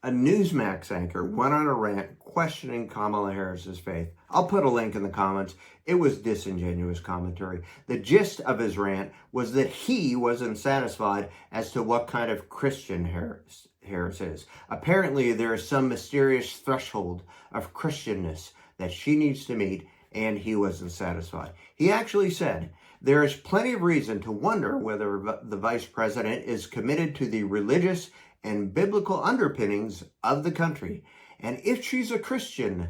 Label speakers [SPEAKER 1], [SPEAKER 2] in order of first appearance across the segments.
[SPEAKER 1] A Newmax anchor went on a rant questioning Kamala Harris's faith. I'll put a link in the comments. It was disingenuous commentary. The gist of his rant was that he wasn't satisfied as to what kind of Christian Harris is. Apparently, there is some mysterious threshold of Christian-ness that she needs to meet, and he wasn't satisfied. He actually said, "There is plenty of reason to wonder whether the vice president is committed to the religious and biblical underpinnings of the country. And if she's a Christian,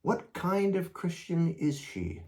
[SPEAKER 1] what kind of Christian is she?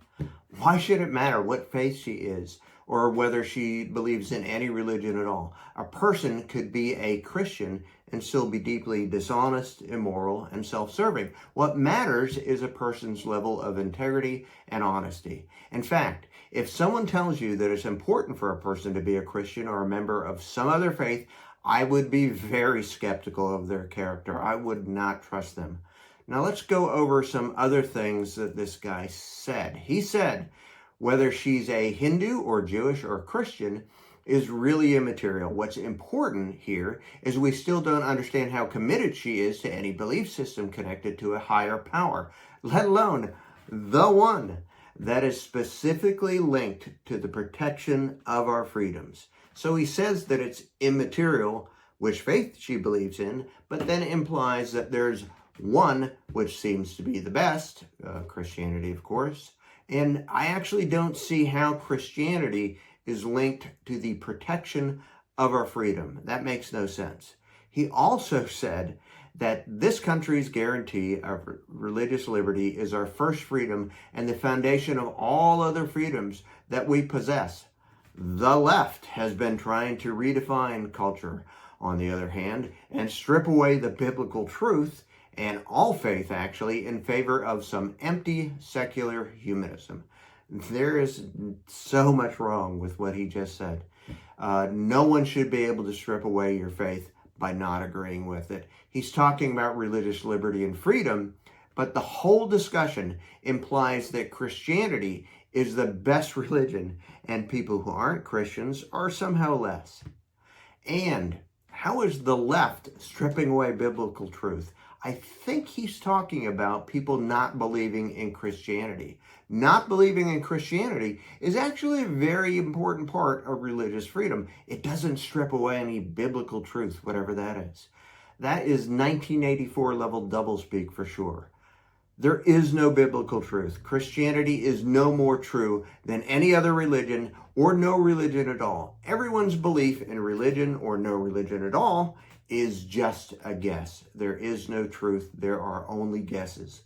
[SPEAKER 1] Why should it matter what faith she is or whether she believes in any religion at all? A person could be a Christian and still be deeply dishonest, immoral, and self-serving. What matters is a person's level of integrity and honesty. In fact, if someone tells you that it's important for a person to be a Christian or a member of some other faith, I would be very skeptical of their character. I would not trust them." Now let's go over some other things that this guy said. He said whether she's a Hindu or Jewish or Christian is really immaterial. What's important here is we still don't understand how committed she is to any belief system connected to a higher power, let alone the one that is specifically linked to the protection of our freedoms. So he says that it's immaterial which faith she believes in, but then implies that there's one which seems to be the best, Christianity, of course. And I actually don't see how Christianity is linked to the protection of our freedom. That makes no sense. He also said that this country's guarantee of religious liberty is our first freedom and the foundation of all other freedoms that we possess. The left has been trying to redefine culture, on the other hand, and strip away the biblical truth and all faith, actually, in favor of some empty secular humanism. There is so much wrong with what he just said. No one should be able to strip away your faith by not agreeing with it. He's talking about religious liberty and freedom, but the whole discussion implies that Christianity is the best religion and people who aren't Christians are somehow less. And how is the left stripping away biblical truth? I think he's talking about people not believing in Christianity. Not believing in Christianity is actually a very important part of religious freedom. It doesn't strip away any biblical truth, whatever that is. That is 1984 level doublespeak for sure. There is no biblical truth. Christianity is no more true than any other religion or no religion at all. Everyone's belief in religion or no religion at all is just a guess. There is no truth. There are only guesses.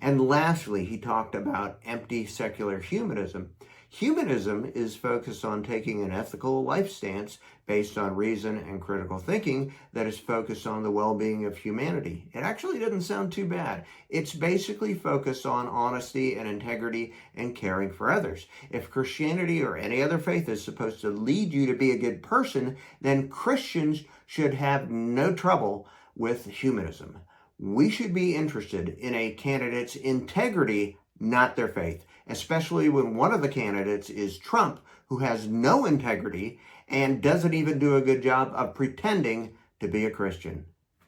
[SPEAKER 1] And lastly, he talked about empty secular humanism. Humanism is focused on taking an ethical life stance based on reason and critical thinking that is focused on the well-being of humanity. It actually doesn't sound too bad. It's basically focused on honesty and integrity and caring for others. If Christianity or any other faith is supposed to lead you to be a good person, then Christians should have no trouble with humanism. We should be interested in a candidate's integrity, not their faith, especially when one of the candidates is Trump, who has no integrity and doesn't even do a good job of pretending to be a Christian.